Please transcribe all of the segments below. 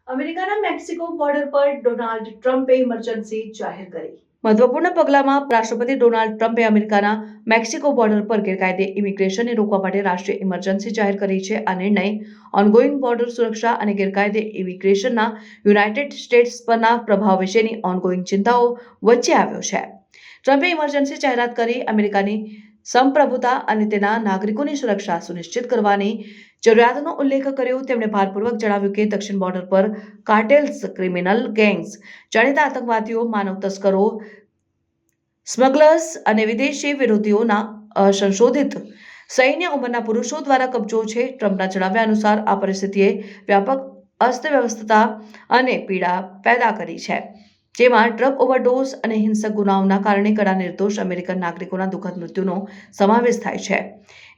અમેરિકાના Mexico border પર Donald ટ્રમ્પે ઇમરજન્સી જાહેર કરી. મહત્વપૂર્ણ પગલામાં રાષ્ટ્રપતિ ડોનાલ્ડ ટ્રમ્પે અમેરિકાના મેક્સિકો બોર્ડર પર ગેરકાયદે ઇમિગ્રેશનને રોકવા માટે રાષ્ટ્રીય ઇમરજન્સી જાહેર કરી છે. આ નિર્ણય ઓનગોઈંગ બોર્ડર સુરક્ષા અને ગેરકાયદે ઇમિગ્રેશનના યુનાઇટેડ સ્ટેટ્સ પરના પ્રભાવ વિશેની ઓનગોઈંગ ચિંતાઓ વચ્ચે આવ્યો છે. ટ્રમ્પે ઇમરજન્સી જાહેરાત કરી અમેરિકાની સંપ્રભુતા અને તેના નાગરિકોની સુરક્ષા સુનિશ્ચિત કરવાની જરૂરિયાતનો ઉલ્લેખ કર્યો. તેમણે ભારપૂર્વક જણાવ્યું કે દક્ષિણ બોર્ડર પર કાર્ટેલ્સ, ક્રિમિનલ ગેંગ્સ, જાણીતા આતંકવાદીઓ, માનવ તસ્કરો, સ્મગલર્સ અને વિદેશી વિરોધીઓના સંશોધિત સૈન્ય ઉંમરના પુરુષો દ્વારા કબજો છે. ટ્રમ્પના જણાવ્યા અનુસાર આ પરિસ્થિતિએ વ્યાપક અસ્તવ્યસ્તતા અને પીડા પેદા કરી છે, જેમાં ડ્રગ ઓવરડોઝ અને હિંસક ગુનાઓના કારણે ઘણા નિર્દોષ અમેરિકન નાગરિકોના દુઃખદ મૃત્યુનો સમાવેશ થાય છે.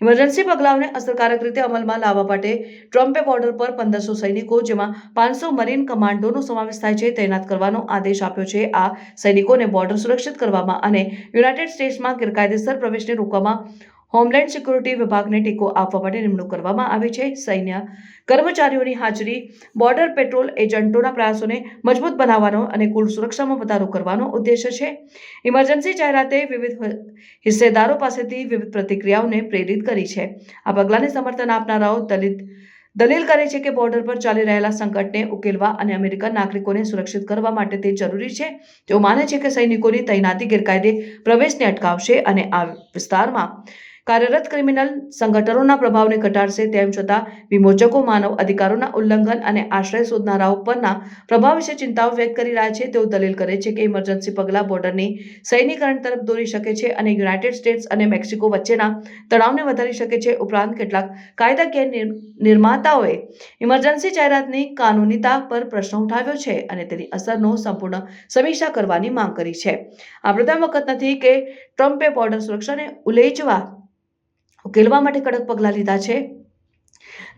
ઇમરજન્સી પગલાઓને અસરકારક રીતે અમલમાં લાવવા માટે ટ્રમ્પે બોર્ડર પર 1500 સૈનિકો, જેમાં 500 મરીન કમાન્ડોનો સમાવેશ થાય છે, તૈનાત કરવાનો આદેશ આપ્યો છે. આ સૈનિકોને બોર્ડર સુરક્ષિત કરવામાં અને યુનાઇટેડ સ્ટેટ્સમાં ગેરકાયદેસર પ્રવેશને રોકવામાં હોમલેન્ડ સિક્યુરિટી વિભાગને ટેકો આપવા માટે નિમણૂક કરવામાં આવી છે. સૈન્ય કર્મચારીઓની હાજરી બોર્ડર પેટ્રોલ એજન્ટોના પ્રયાસોને મજબૂત બનાવવાનો અને કુલ સુરક્ષામાં વધારો કરવાનો ઉદ્દેશ્ય છે. ઇમરજન્સી જાહેરાતે વિવિધ હિસ્સેદારો પાસેથી વિવિધ પ્રતિક્રિયાઓને પ્રેરિત કરી છે. આ પગલાંને સમર્થન આપનારાઓ દલીલ કરે છે કે બોર્ડર પર ચાલી રહેલા સંકટને ઉકેલવા અને અમેરિકન નાગરિકોને સુરક્ષિત કરવા માટે તે જરૂરી છે. તેઓ માને છે કે સૈનિકોની તૈનાતી ગેરકાયદે પ્રવેશને અટકાવશે અને આ વિસ્તારમાં કાર્યરત ક્રિમિનલ સંગઠનોના પ્રભાવને ઘટાડશે. તેમ છતાં વિમોચકો માનવ અધિકારોના ઉલ્લંઘન અને આશ્રય શોધનારાઓ પરના પ્રભાવ વિશે ચિંતાઓ વ્યક્ત કરી રહ્યા છે. તેઓ દલીલ કરે છે કે ઇમરજન્સી પગલાં બોર્ડરની સૈનિકીકરણ તરફ દોરી શકે છે અને યુનાઇટેડ સ્ટેટ્સ અને મેક્સિકો વચ્ચેના તણાવને વધારી શકે છે. ઉપરાંત કેટલાક કાયદાકીય નિર્માતાઓએ ઇમરજન્સી જાહેરાતની કાનૂનીતા પર પ્રશ્ન ઉઠાવ્યો છે અને તેની અસરનો સંપૂર્ણ સમીક્ષા કરવાની માંગ કરી છે. આ પ્રથમ વખત નથી કે ટ્રમ્પે બોર્ડર સુરક્ષાને ઉકેલવા માટે કડક પગલાં લીધા છે.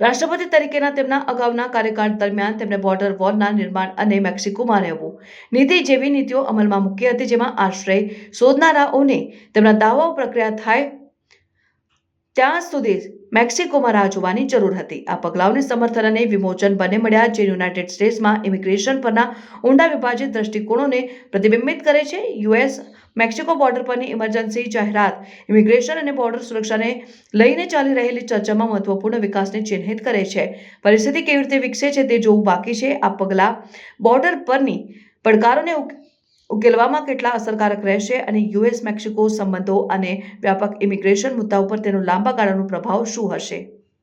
રાષ્ટ્રપતિ તરીકેના તેમના અગાઉના કાર્યકાળ દરમિયાન તેમણે બોર્ડર વોલના નિર્માણ અને મેક્સિકોમાં રહેવું નીતિ જેવી નીતિઓ અમલમાં મૂકી હતી, જેમાં આશ્રય શોધનારાઓને તેમના દાવાઓ પ્રક્રિયા થાય ત્યાં સુધી મેક્સિકોમાં રાહ જોવાની જરૂર હતી. આ પગલાઓને સમર્થન અને વિમોચન બંને મળ્યા, જે યુનાઇટેડ સ્ટેટ્સમાં ઇમિગ્રેશન પરના ઊંડા વિભાજિત દૃષ્ટિકોણોને પ્રતિબિંબિત કરે છે. યુએસ મેક્સિકો બોર્ડર પરની ઇમરજન્સી જાહેરાત ઇમિગ્રેશન અને બોર્ડર સુરક્ષાને લઈને ચાલી રહેલી ચર્ચામાં મહત્વપૂર્ણ વિકાસને ચિહ્નિત કરે છે. પરિસ્થિતિ કેવી રીતે વિકસે છે તે જોવું બાકી છે. આ પગલાં બોર્ડર પરની પડકારોને ઉકેલવામાં કેટલા અસરકારક રહેશે અને યુએસ મેક્સિકો સંબંધો અને વ્યાપક ઇમિગ્રેશન મુદ્દાઓ પર તેનો લાંબા ગાળાનો પ્રભાવ શું હશે.